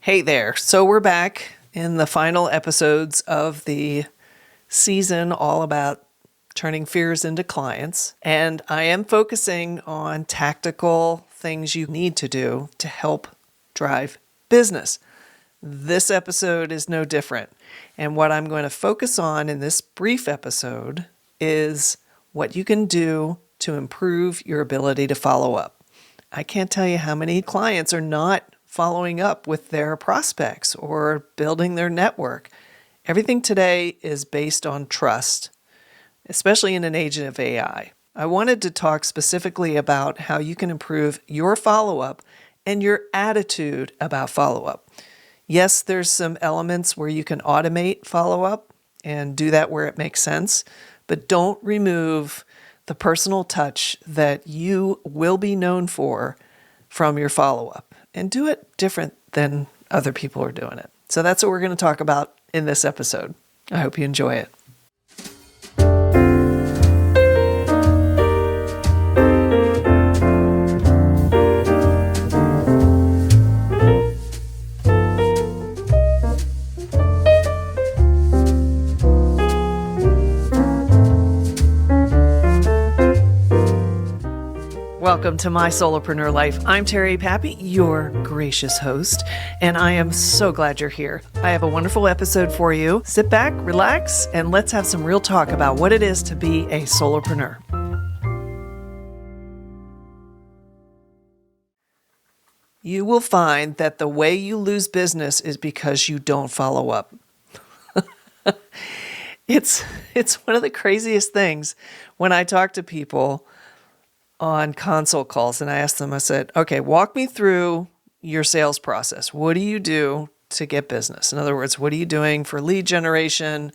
Hey there. So we're back in the final episodes of the season all about turning fears into clients. And I am focusing on tactical things you need to do to help drive business. This episode is no different. And what I'm going to focus on in this brief episode is what you can do to improve your ability to follow up. I can't tell you how many clients are not following up with their prospects or building their network. Everything today is based on trust, especially in an age of AI. I wanted to talk specifically about how you can improve your follow-up and your attitude about follow-up. Yes, there's some elements where you can automate follow-up and do that where it makes sense, but don't remove the personal touch that you will be known for from your follow-up. And do it different than other people are doing it. So that's what we're going to talk about in this episode. I hope you enjoy it. Welcome to My Solopreneur Life. I'm Terry Pappy, your gracious host, and I am so glad you're here. I have a wonderful episode for you. Sit back, relax, and let's have some real talk about what it is to be a solopreneur. You will find that the way you lose business is because you don't follow up. It's one of the craziest things when I talk to people on consult calls and I asked them, I said, okay, walk me through your sales process. What do you do to get business? In other words, what are you doing for lead generation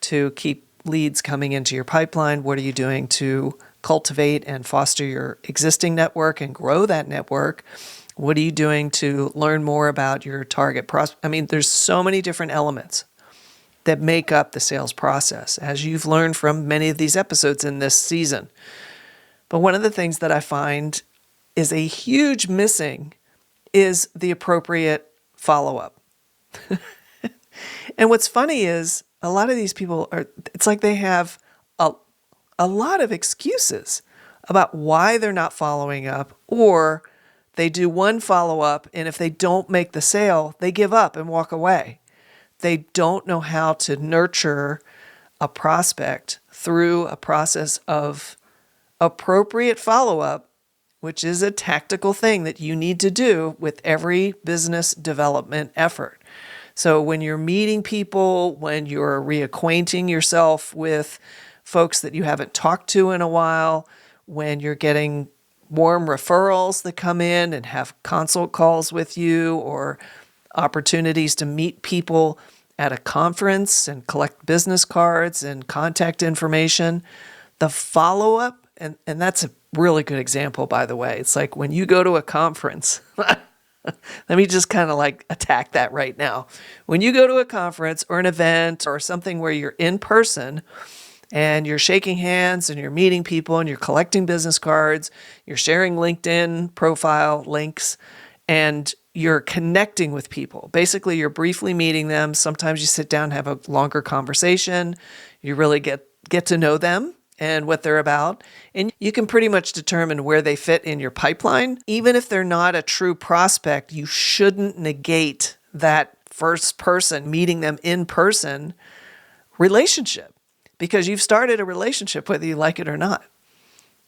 to keep leads coming into your pipeline? What are you doing to cultivate and foster your existing network and grow that network? What are you doing to learn more about your target prospect? I mean, there's so many different elements that make up the sales process, as you've learned from many of these episodes in this season. But one of the things that I find is a huge missing is the appropriate follow-up. And what's funny is a lot of these people it's like they have a lot of excuses about why they're not following up, or they do one follow-up and if they don't make the sale, they give up and walk away. They don't know how to nurture a prospect through a process of appropriate follow-up, which is a tactical thing that you need to do with every business development effort. So when you're meeting people, when you're reacquainting yourself with folks that you haven't talked to in a while, when you're getting warm referrals that come in and have consult calls with you, or opportunities to meet people at a conference and collect business cards and contact information, the follow-up, and that's a really good example, by the way. It's like when you go to a conference, let me just kind of like attack that right now. When you go to a conference or an event or something where you're in person and you're shaking hands and you're meeting people and you're collecting business cards, you're sharing LinkedIn profile links, and you're connecting with people. Basically, you're briefly meeting them. Sometimes you sit down and have a longer conversation. You really get to know them and what they're about. And you can pretty much determine where they fit in your pipeline. Even if they're not a true prospect, you shouldn't negate that first person, meeting them in person relationship, because you've started a relationship whether you like it or not.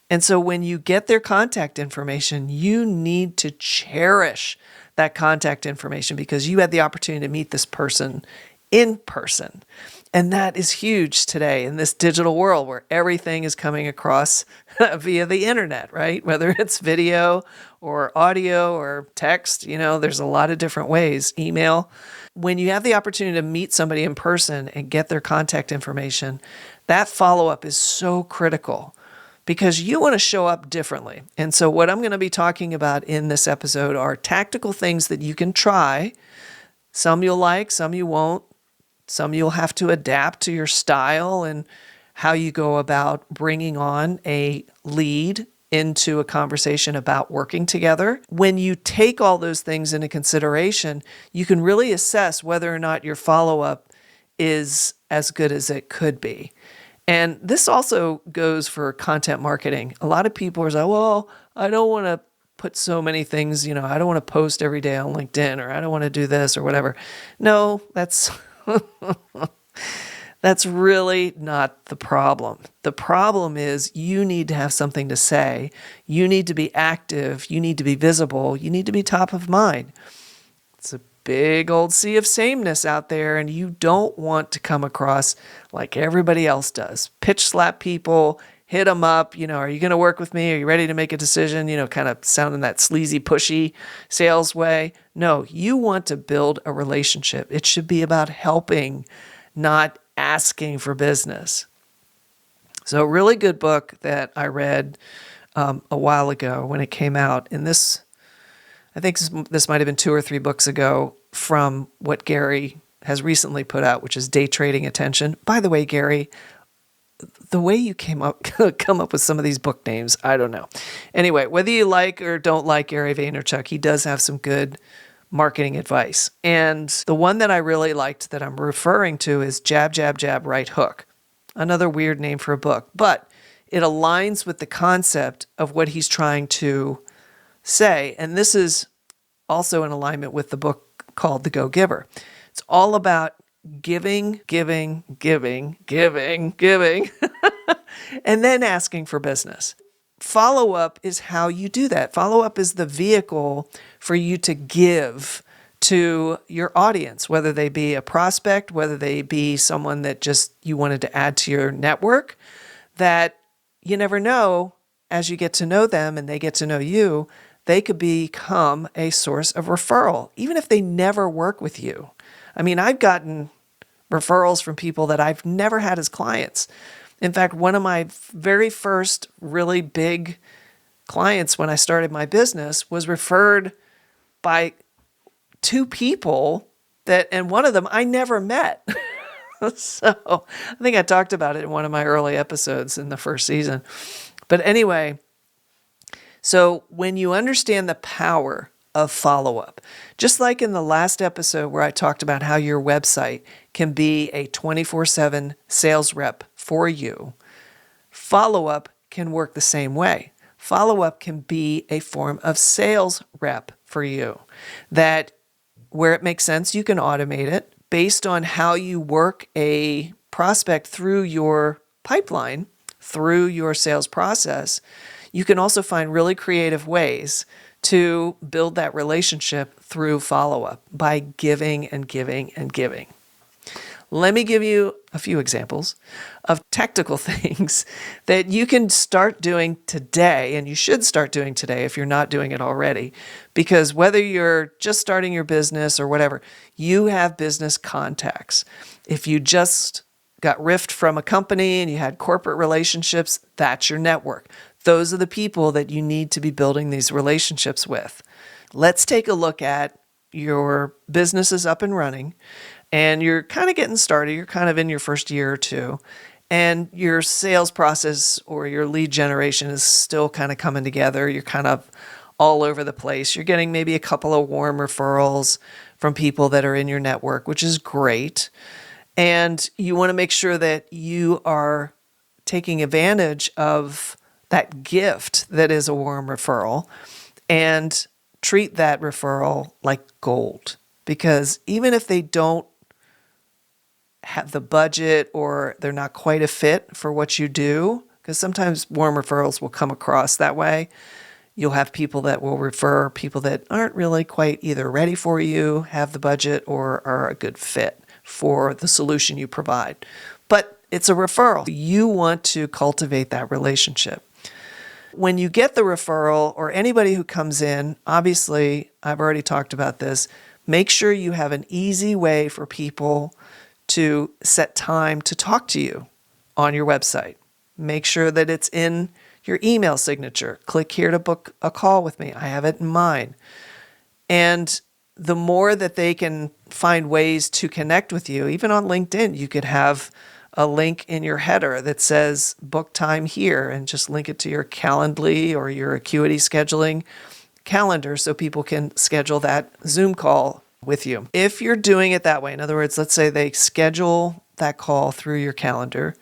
And so when you get their contact information, you need to cherish that contact information because you had the opportunity to meet this person in person. And that is huge today in this digital world where everything is coming across via the internet, right? Whether it's video or audio or text, there's a lot of different ways, email. When you have the opportunity to meet somebody in person and get their contact information, that follow-up is so critical because you want to show up differently. And so what I'm going to be talking about in this episode are tactical things that you can try. Some you'll like, some you won't. Some you'll have to adapt to your style and how you go about bringing on a lead into a conversation about working together. When you take all those things into consideration, you can really assess whether or not your follow-up is as good as it could be. And this also goes for content marketing. A lot of people are like, well, I don't want to put so many things, I don't want to post every day on LinkedIn, or I don't want to do this or whatever. No, that's that's really not the problem. The problem is you need to have something to say. You need to be active. You need to be visible. You need to be top of mind. It's a big old sea of sameness out there, and you don't want to come across like everybody else does. Pitch slap people, hit them up, are you going to work with me? Are you ready to make a decision? Kind of sounding that sleazy, pushy sales way. No, you want to build a relationship. It should be about helping, not asking for business. So a really good book that I read a while ago when it came out, and I think this might have been 2 or 3 books ago, from what Gary has recently put out, which is Day Trading Attention. By the way, Gary, the way you come up with some of these book names, I don't know. Anyway, whether you like or don't like Gary Vaynerchuk, he does have some good marketing advice. And the one that I really liked that I'm referring to is Jab, Jab, Jab, Right Hook. Another weird name for a book, but it aligns with the concept of what he's trying to say. And this is also in alignment with the book called The Go-Giver. It's all about giving, giving, giving, giving, giving, and then asking for business. Follow-up is how you do that. Follow-up is the vehicle for you to give to your audience, whether they be a prospect, whether they be someone that just you wanted to add to your network, that you never know, as you get to know them and they get to know you, they could become a source of referral, even if they never work with you. I mean, I've gotten referrals from people that I've never had as clients. In fact, one of my very first really big clients when I started my business was referred by 2 people and one of them I never met. So I think I talked about it in one of my early episodes in the first season. But anyway, so when you understand the power of follow-up, just like in the last episode where I talked about how your website can be a 24/7 sales rep for you, follow-up can work the same way. Follow-up can be a form of sales rep for you, that where it makes sense, you can automate it based on how you work a prospect through your pipeline, through your sales process. You can also find really creative ways to build that relationship through follow-up by giving and giving and giving. Let me give you a few examples of tactical things that you can start doing today, and you should start doing today if you're not doing it already, because whether you're just starting your business or whatever, you have business contacts. If you just got riffed from a company and you had corporate relationships, that's your network. Those are the people that you need to be building these relationships with. Let's take a look at your business is up and running, and you're kind of getting started. You're kind of in your first year or two, and your sales process or your lead generation is still kind of coming together. You're kind of all over the place. You're getting maybe a couple of warm referrals from people that are in your network, which is great. And you want to make sure that you are taking advantage of that gift that is a warm referral and treat that referral like gold. Because even if they don't have the budget or they're not quite a fit for what you do, because sometimes warm referrals will come across that way. You'll have people that will refer people that aren't really quite either ready for you, have the budget, or are a good fit for the solution you provide. But it's a referral. You want to cultivate that relationship. When you get the referral or anybody who comes in, obviously, I've already talked about this, make sure you have an easy way for people to set time to talk to you on your website. Make sure that it's in your email signature. Click here to book a call with me. I have it in mine. And the more that they can find ways to connect with you, even on LinkedIn, you could have a link in your header that says book time here, and just link it to your Calendly or your Acuity scheduling calendar so people can schedule that Zoom call with you. If you're doing it that way, in other words, let's say they schedule that call through your calendar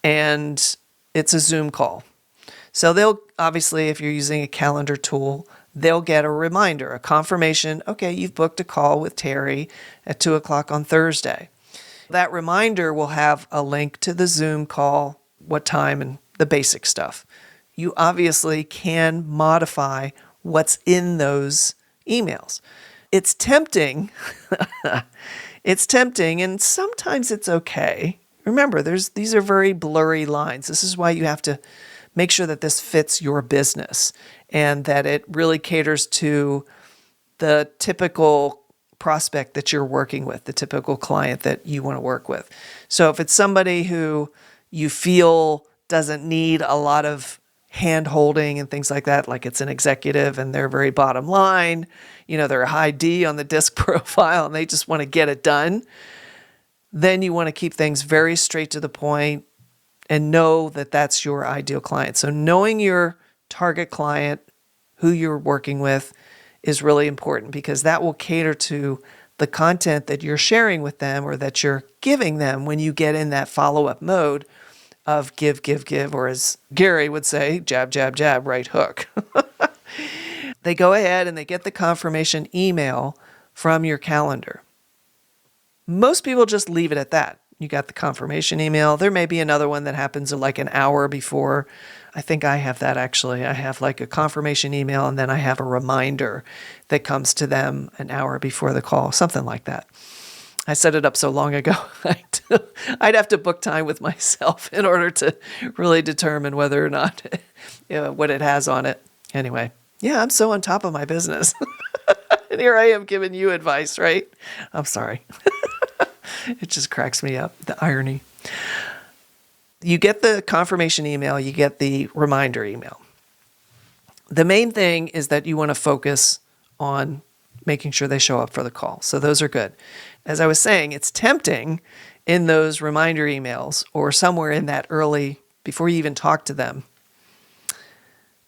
and it's a Zoom call. So they'll obviously, if you're using a calendar tool, they'll get a reminder, a confirmation, okay, you've booked a call with Terry at 2:00 on Thursday. That reminder will have a link to the Zoom call, what time, and the basic stuff. You obviously can modify what's in those emails. It's tempting. It's tempting, and sometimes it's okay. Remember, these are very blurry lines. This is why you have to make sure that this fits your business and that it really caters to the typical prospect that you're working with, the typical client that you want to work with. So if it's somebody who you feel doesn't need a lot of hand holding and things like that, like it's an executive and they're very bottom line, they're a high D on the disc profile and they just want to get it done, then you want to keep things very straight to the point and know that that's your ideal client. So knowing your target client, who you're working with, is really important because that will cater to the content that you're sharing with them or that you're giving them when you get in that follow-up mode of give, or as Gary would say, jab, jab, jab, right hook. They go ahead and they get the confirmation email from your calendar. Most people just leave it at that. You got the confirmation email. There may be another one that happens like an hour before. I think I have that actually. I have like a confirmation email and then I have a reminder that comes to them an hour before the call, something like that. I set it up so long ago, I'd have to book time with myself in order to really determine whether or not, what it has on it. Anyway, yeah, I'm so on top of my business. And here I am giving you advice, right? I'm sorry. It just cracks me up, the irony. You get the confirmation email, you get the reminder email. The main thing is that you want to focus on making sure they show up for the call. So those are good. As I was saying, it's tempting in those reminder emails or somewhere in that early, before you even talk to them,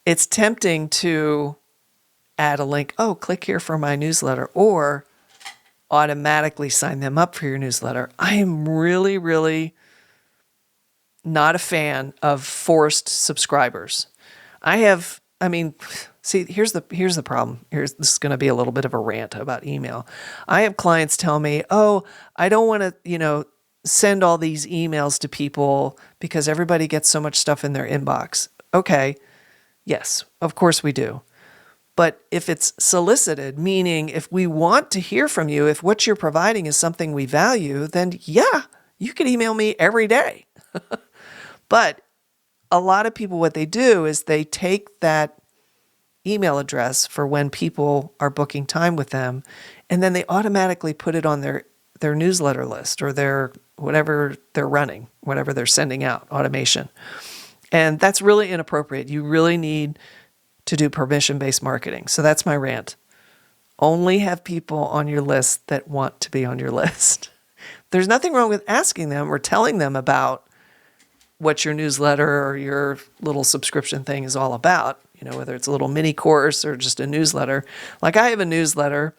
it's tempting to add a link, click here for my newsletter, or automatically sign them up for your newsletter. I am really, really not a fan of forced subscribers. See, here's the problem. This is going to be a little bit of a rant about email. I have clients tell me, I don't want to, send all these emails to people because everybody gets so much stuff in their inbox. Okay. Yes, of course we do. But if it's solicited, meaning if we want to hear from you, if what you're providing is something we value, then yeah, you can email me every day. But a lot of people, what they do is they take that email address for when people are booking time with them, and then they automatically put it on their newsletter list or their whatever they're running, whatever they're sending out, automation. And that's really inappropriate. You really need to do permission-based marketing. So that's my rant. Only have people on your list that want to be on your list. There's nothing wrong with asking them or telling them about what your newsletter or your little subscription thing is all about, whether it's a little mini course or just a newsletter. Like I have a newsletter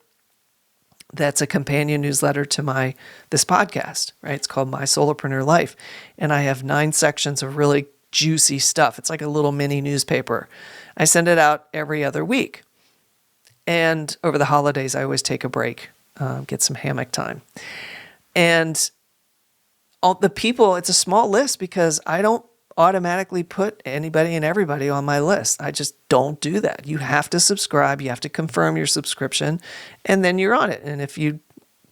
that's a companion newsletter to this podcast, right? It's called My Solopreneur Life. And I have 9 sections of really juicy stuff. It's like a little mini newspaper. I send it out every other week. And over the holidays, I always take a break, get some hammock time. And all the people, it's a small list because I don't automatically put anybody and everybody on my list. I just don't do that. You have to subscribe. You have to confirm your subscription, and then you're on it. And if you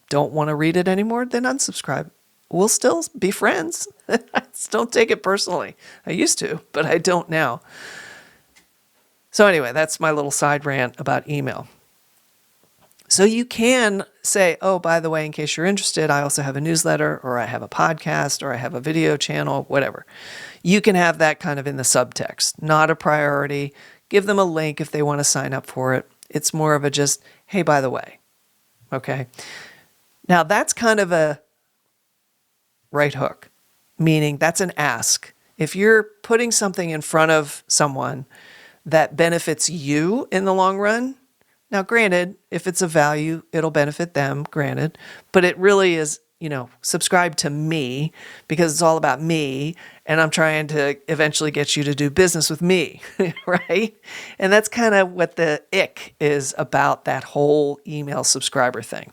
don't want to read it anymore, then unsubscribe. We'll still be friends. I just don't take it personally. I used to, but I don't now. So anyway, that's my little side rant about email. So you can say, by the way, in case you're interested, I also have a newsletter, or I have a podcast, or I have a video channel, whatever. You can have that kind of in the subtext, not a priority. Give them a link if they want to sign up for it. It's more of a just, hey, by the way. Okay. Now that's kind of a right hook. meaning that's an ask. If you're putting something in front of someone that benefits you in the long run, now granted, if it's a value, it'll benefit them, granted, but it really is, subscribe to me because it's all about me and I'm trying to eventually get you to do business with me, right? And that's kind of what the ick is about that whole email subscriber thing.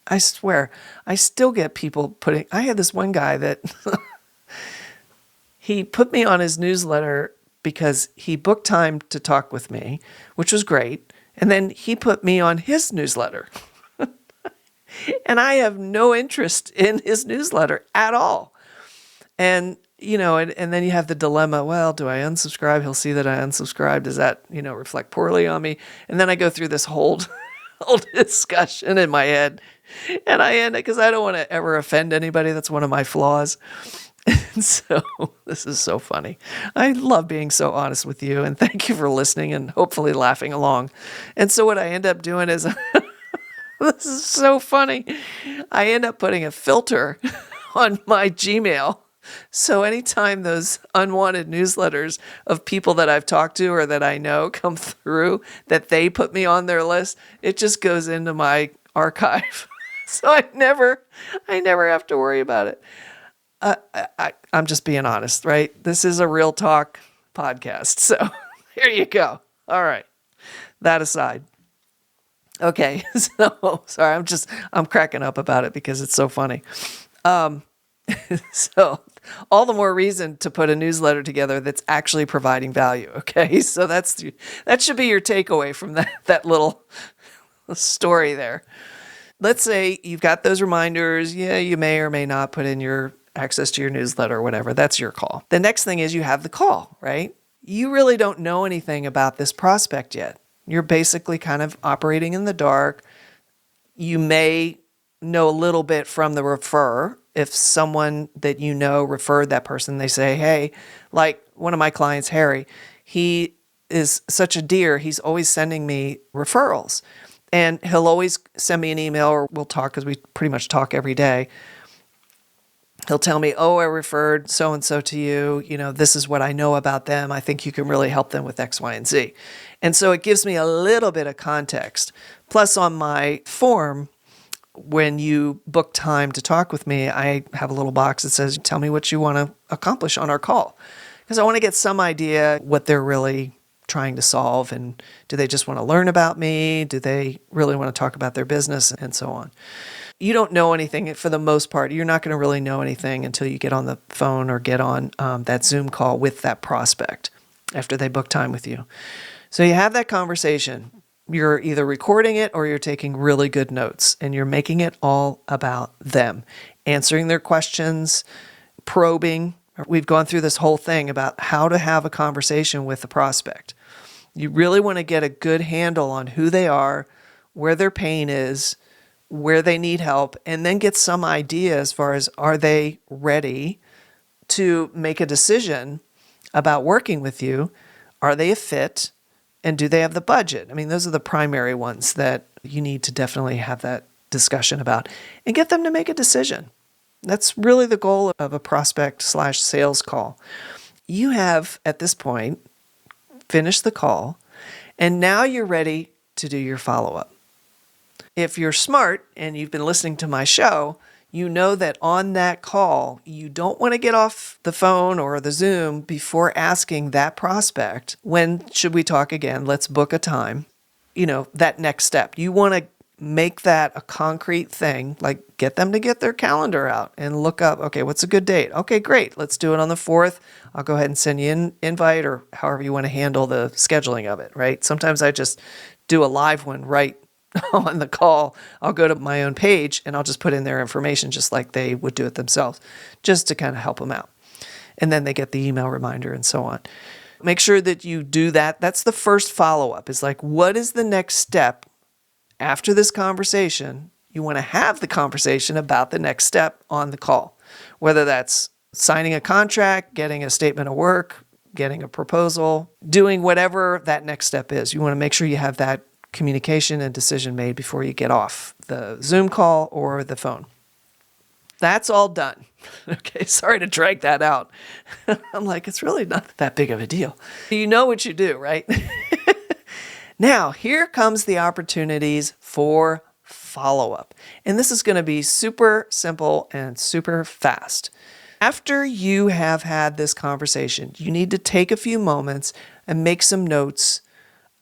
I swear, I still get people I had this one guy that he put me on his newsletter because he booked time to talk with me, which was great. And then he put me on his newsletter. And I have no interest in his newsletter at all. And, and then you have the dilemma, well, do I unsubscribe? He'll see that I unsubscribed. Does that, reflect poorly on me? And then I go through this whole discussion in my head. And I end it because I don't want to ever offend anybody. That's one of my flaws. And so this is so funny. I love being so honest with you, and thank you for listening and hopefully laughing along. And so what I end up doing is, this is so funny. I end up putting a filter on my Gmail. So anytime those unwanted newsletters of people that I've talked to or that I know come through, that they put me on their list, it just goes into my archive. So I never have to worry about it. I'm just being honest, right? This is a real talk podcast. So here you go. All right. That aside. Okay. So sorry, I'm cracking up about it because it's so funny. So all the more reason to put a newsletter together that's actually providing value. Okay. So that should be your takeaway from that little story there. Let's say you've got those reminders. Yeah, you may or may not put in your access to your newsletter or whatever. That's your call. The next thing is you have the call, right? You really don't know anything about this prospect yet. You're basically kind of operating in the dark. You may know a little bit from the refer. If someone that you know referred that person, they say, hey, like one of my clients, Harry, he is such a dear. He's always sending me referrals. And he'll always send me an email or we'll talk because we pretty much talk every day. He'll tell me, oh, I referred so-and-so to you. This is what I know about them. I think you can really help them with X, Y, and Z. And so it gives me a little bit of context. Plus on my form, when you book time to talk with me, I have a little box that says, tell me what you want to accomplish on our call. Because I want to get some idea what they're really trying to solve. And do they just want to learn about me? Do they really want to talk about their business and so on? You don't know anything for the most part. You're not going to really know anything until you get on the phone or get on that Zoom call with that prospect after they book time with you. So you have that conversation. You're either recording it or you're taking really good notes and you're making it all about them, answering their questions, probing. We've gone through this whole thing about how to have a conversation with the prospect. You really want to get a good handle on who they are, where their pain is, where they need help, and then get some idea as far as are they ready to make a decision about working with you? Are they a fit? And do they have the budget? I mean, those are the primary ones that you need to definitely have that discussion about and get them to make a decision. That's really the goal of a prospect/sales call. You have, at this point, finished the call, and now you're ready to do your follow-up. If you're smart and you've been listening to my show, you know that on that call, you don't want to get off the phone or the Zoom before asking that prospect, when should we talk again? Let's book a time. That next step. You want to make that a concrete thing, like get them to get their calendar out and look up, okay, what's a good date? Okay, great. Let's do it on the 4th. I'll go ahead and send you an invite or however you want to handle the scheduling of it, right? Sometimes I just do a live one right on the call. I'll go to my own page and I'll just put in their information just like they would do it themselves, just to kind of help them out. And then they get the email reminder and so on. Make sure that you do that. That's the first follow-up. Is like, what is the next step after this conversation? You want to have the conversation about the next step on the call, whether that's signing a contract, getting a statement of work, getting a proposal, doing whatever that next step is. You want to make sure you have that communication and decision made before you get off the Zoom call or the phone. That's all done. Okay, sorry to drag that out. I'm like, it's really not that big of a deal. You know what you do, right? Now, here comes the opportunities for follow-up. And this is going to be super simple and super fast. After you have had this conversation, you need to take a few moments and make some notes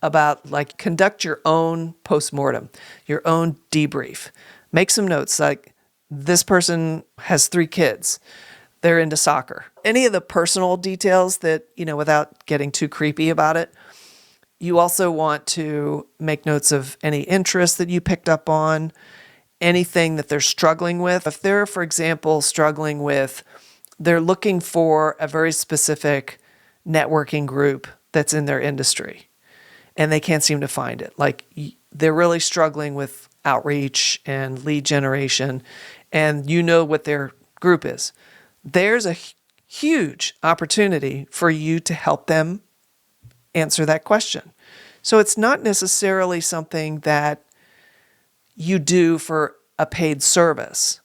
about, like, conduct your own postmortem, your own debrief. Make some notes like, this person has 3 kids. They're into soccer. Any of the personal details that, without getting too creepy about it. You also want to make notes of any interest that you picked up on, anything that they're struggling with. If they're, for example, they're looking for a very specific networking group that's in their industry and they can't seem to find it. Like, they're really struggling with outreach and lead generation, and you know what their group is. There's a huge opportunity for you to help them answer that question. So it's not necessarily something that you do for a paid service,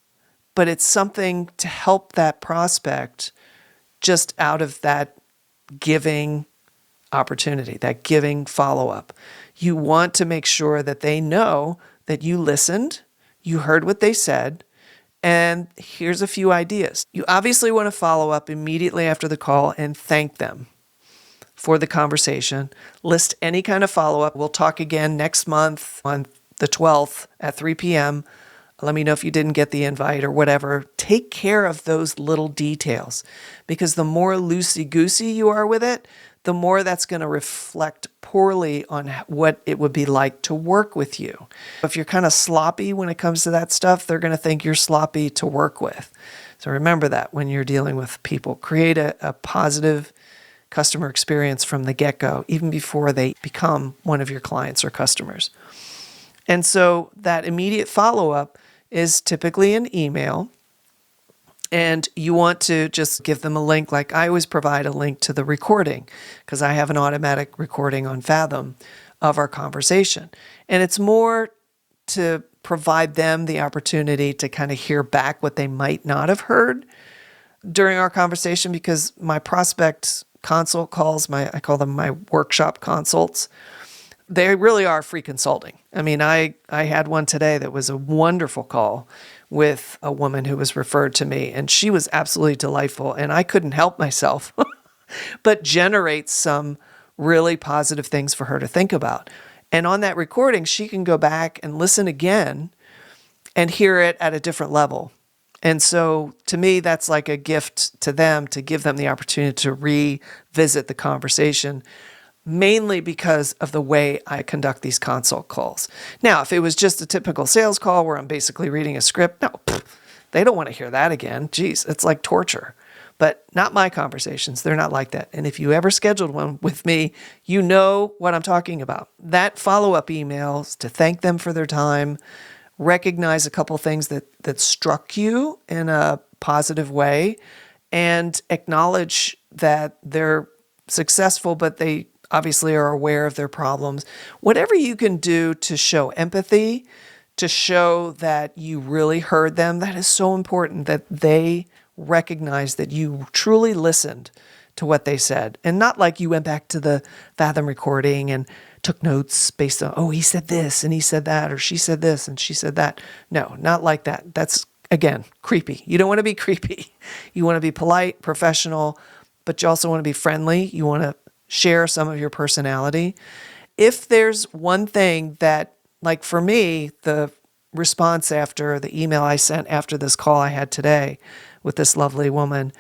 but it's something to help that prospect just out of that giving opportunity, that giving follow-up. You want to make sure that they know that you listened, you heard what they said, and here's a few ideas. You obviously want to follow up immediately after the call and thank them for the conversation. List any kind of follow-up. We'll talk again next month on the 12th at 3 p.m. Let me know if you didn't get the invite or whatever. Take care of those little details, because the more loosey-goosey you are with it, the more that's going to reflect poorly on what it would be like to work with you. If you're kind of sloppy when it comes to that stuff, they're going to think you're sloppy to work with. So remember that when you're dealing with people. Create a positive customer experience from the get-go, even before they become one of your clients or customers. And so that immediate follow-up is typically an email. And you want to just give them a link. Like, I always provide a link to the recording because I have an automatic recording on Fathom of our conversation. And it's more to provide them the opportunity to kind of hear back what they might not have heard during our conversation, because my prospect consult calls, I call them my workshop consults, they really are free consulting. I mean, I had one today that was a wonderful call with a woman who was referred to me, and she was absolutely delightful, and I couldn't help myself but generate some really positive things for her to think about. And on that recording, she can go back and listen again and hear it at a different level. And so to me, that's like a gift to them, to give them the opportunity to revisit the conversation, mainly because of the way I conduct these consult calls. Now, if it was just a typical sales call where I'm basically reading a script, no, they don't want to hear that again. Geez, it's like torture. But not my conversations. They're not like that. And if you ever scheduled one with me, you know what I'm talking about. That follow-up emails to thank them for their time, recognize a couple things that struck you in a positive way, and acknowledge that they're successful, but they obviously are aware of their problems. Whatever you can do to show empathy, to show that you really heard them, that is so important, that they recognize that you truly listened to what they said. And not like you went back to the Fathom recording and took notes based on, oh, he said this and he said that, or she said this and she said that. No, not like that. That's, again, creepy. You don't want to be creepy. You want to be polite, professional, but you also want to be friendly. You want to share some of your personality. If there's one thing that, like for me, the response after the email I sent after this call I had today with this lovely woman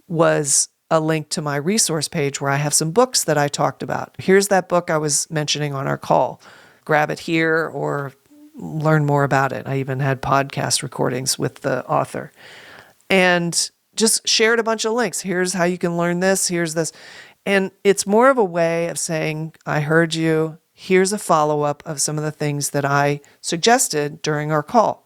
was a link to my resource page where I have some books that I talked about. Here's that book I was mentioning on our call. Grab it here or learn more about it. I even had podcast recordings with the author. And just shared a bunch of links. Here's how you can learn this. Here's this. And it's more of a way of saying, I heard you. Here's a follow-up of some of the things that I suggested during our call.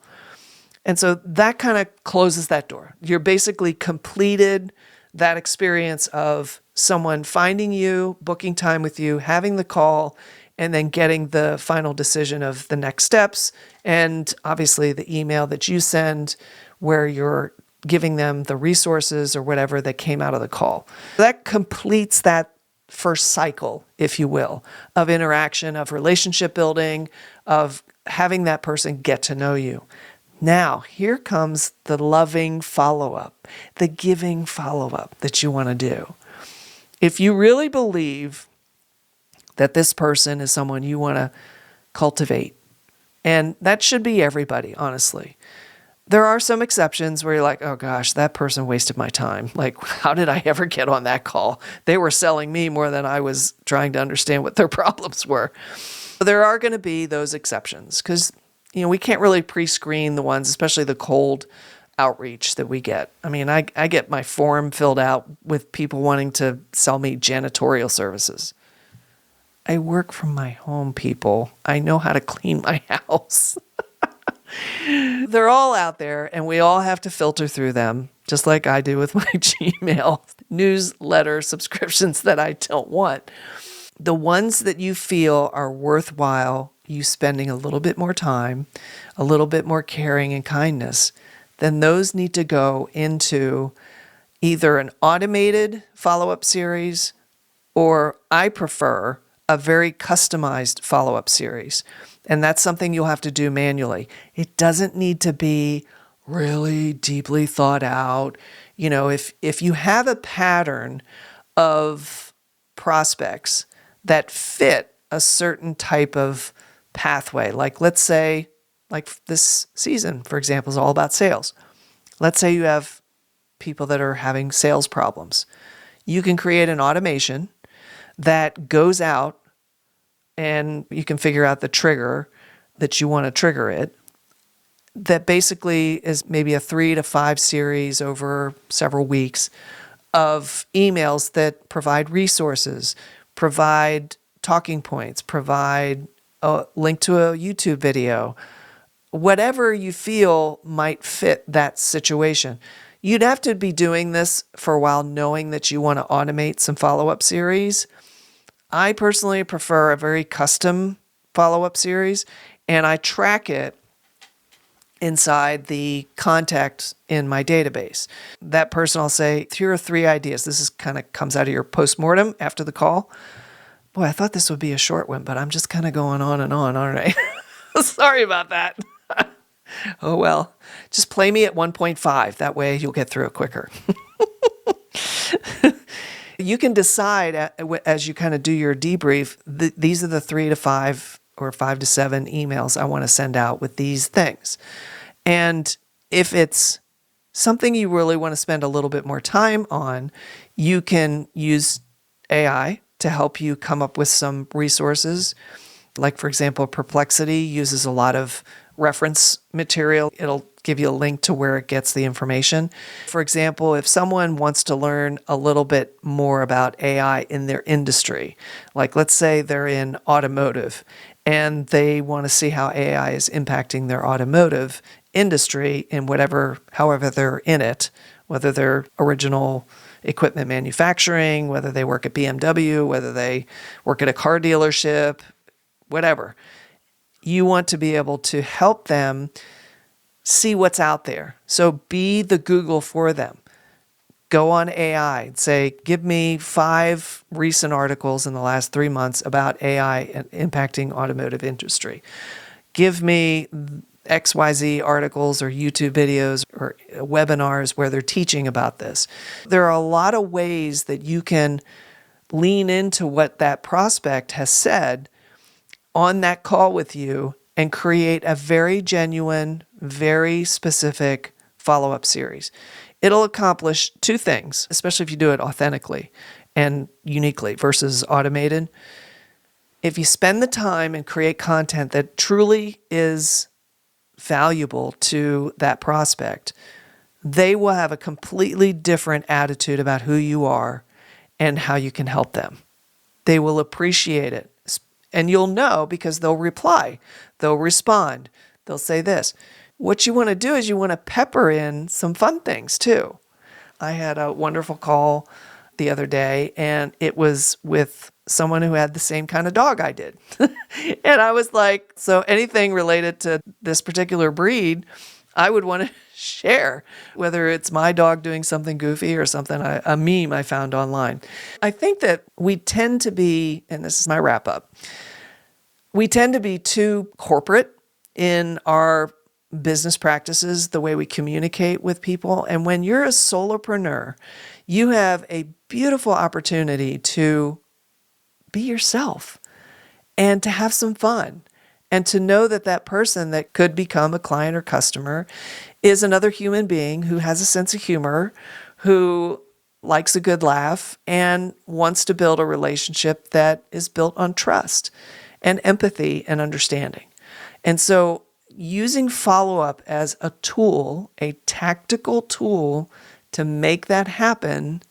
And so that kind of closes that door. You're basically completed that experience of someone finding you, booking time with you, having the call, and then getting the final decision of the next steps, and obviously the email that you send where you're giving them the resources or whatever that came out of the call. That completes that first cycle, if you will, of interaction, of relationship building, of having that person get to know you. Now, here comes the loving follow-up, the giving follow-up that you want to do. If you really believe that this person is someone you want to cultivate, and that should be everybody, honestly. There are some exceptions where you're like, oh gosh, that person wasted my time. Like, how did I ever get on that call? They were selling me more than I was trying to understand what their problems were. There are going to be those exceptions because, we can't really pre-screen the ones, especially the cold outreach that we get. I mean, I get my form filled out with people wanting to sell me janitorial services. I work from my home, people. I know how to clean my house. They're all out there, and we all have to filter through them, just like I do with my Gmail newsletter subscriptions that I don't want. The ones that you feel are worthwhile you spending a little bit more time, a little bit more caring and kindness, then those need to go into either an automated follow-up series, or I prefer a very customized follow-up series. And that's something you'll have to do manually. It doesn't need to be really deeply thought out. If you have a pattern of prospects that fit a certain type of pathway, like let's say, like this season, for example, is all about sales. Let's say you have people that are having sales problems. You can create an automation that goes out, and you can figure out the trigger that you want to trigger it. That basically is maybe a 3 to 5 series over several weeks of emails that provide resources, provide talking points, provide a link to a YouTube video, whatever you feel might fit that situation. You'd have to be doing this for a while, knowing that you want to automate some follow-up series. I personally prefer a very custom follow-up series, and I track it inside the contact in my database. That person, I'll say, here are 3 ideas. This is kind of comes out of your postmortem after the call. Boy, I thought this would be a short one, but I'm just kind of going on and on, aren't I? Sorry about that. Oh, well, just play me at 1.5. That way you'll get through it quicker. You can decide as you kind of do your debrief, these are the 3 to 5 or 5 to 7 emails I want to send out with these things. And if it's something you really want to spend a little bit more time on, you can use AI to help you come up with some resources. Like, for example, Perplexity uses a lot of reference material. It'll give you a link to where it gets the information. For example, if someone wants to learn a little bit more about AI in their industry, like let's say they're in automotive and they want to see how AI is impacting their automotive industry in however they're in it, whether they're original equipment manufacturing, whether they work at BMW, whether they work at a car dealership, whatever. You want to be able to help them see what's out there. So be the Google for them. Go on AI and say, give me 5 recent articles in the last 3 months about AI and impacting automotive industry. Give me XYZ articles or YouTube videos or webinars where they're teaching about this. There are a lot of ways that you can lean into what that prospect has said on that call with you and create a very genuine, very specific follow-up series. It'll accomplish 2 things, especially if you do it authentically and uniquely versus automated. If you spend the time and create content that truly is valuable to that prospect, they will have a completely different attitude about who you are and how you can help them. They will appreciate it. And you'll know because they'll reply, they'll respond, they'll say this. What you want to do is you want to pepper in some fun things too. I had a wonderful call the other day, and it was with someone who had the same kind of dog I did. And I was like, so anything related to this particular breed, I would want to share, whether it's my dog doing something goofy or something, a meme I found online. I think that we tend to be, and this is my wrap up, we tend to be too corporate in our business practices, the way we communicate with people. And when you're a solopreneur, you have a beautiful opportunity to be yourself and to have some fun and to know that that person that could become a client or customer is another human being who has a sense of humor, who likes a good laugh and wants to build a relationship that is built on trust and empathy and understanding. And so using follow-up as a tool, a tactical tool to make that happen,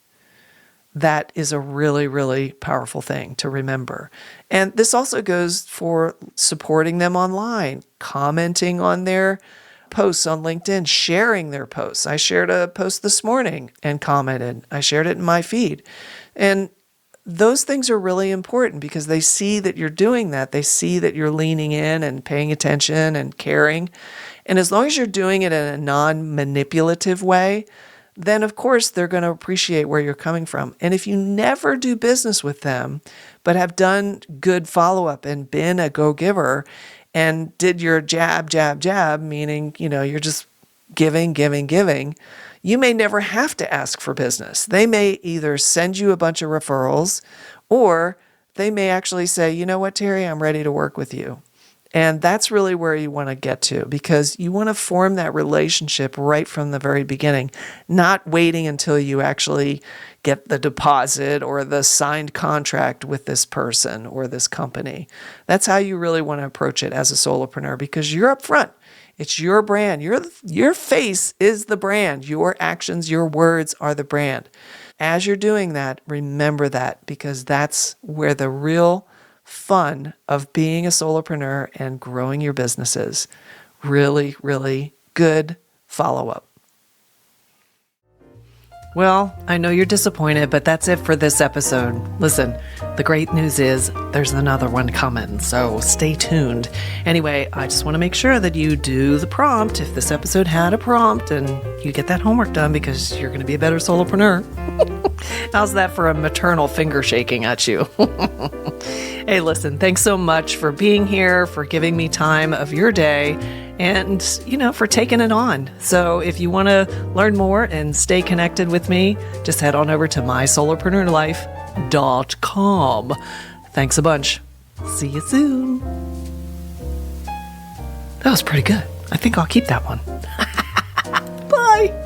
that is a really, really powerful thing to remember. And this also goes for supporting them online, commenting on their posts on LinkedIn, sharing their posts. I shared a post this morning and commented. I shared it in my feed. And those things are really important because they see that you're doing that. They see that you're leaning in and paying attention and caring. And as long as you're doing it in a non-manipulative way, then of course they're going to appreciate where you're coming from. And if you never do business with them, but have done good follow-up and been a go-giver and did your jab, jab, jab, meaning, you're just giving, you may never have to ask for business. They may either send you a bunch of referrals or they may actually say, you know what, Terry, I'm ready to work with you. And that's really where you want to get to because you want to form that relationship right from the very beginning, not waiting until you actually get the deposit or the signed contract with this person or this company. That's how you really want to approach it as a solopreneur because you're up front. It's your brand. Your face is the brand. Your actions, your words are the brand. As you're doing that, remember that because that's where the real fun of being a solopreneur and growing your business is. Really, really good follow-up. Well, I know you're disappointed, but that's it for this episode. Listen, the great news is there's another one coming, so stay tuned. Anyway, I just want to make sure that you do the prompt if this episode had a prompt and you get that homework done because you're going to be a better solopreneur. How's that for a maternal finger shaking at you? Hey, listen, thanks so much for being here, for giving me time of your day, and, for taking it on. So if you want to learn more and stay connected with me, just head on over to mysolopreneurlife.com. Thanks a bunch. See you soon. That was pretty good. I think I'll keep that one. Bye.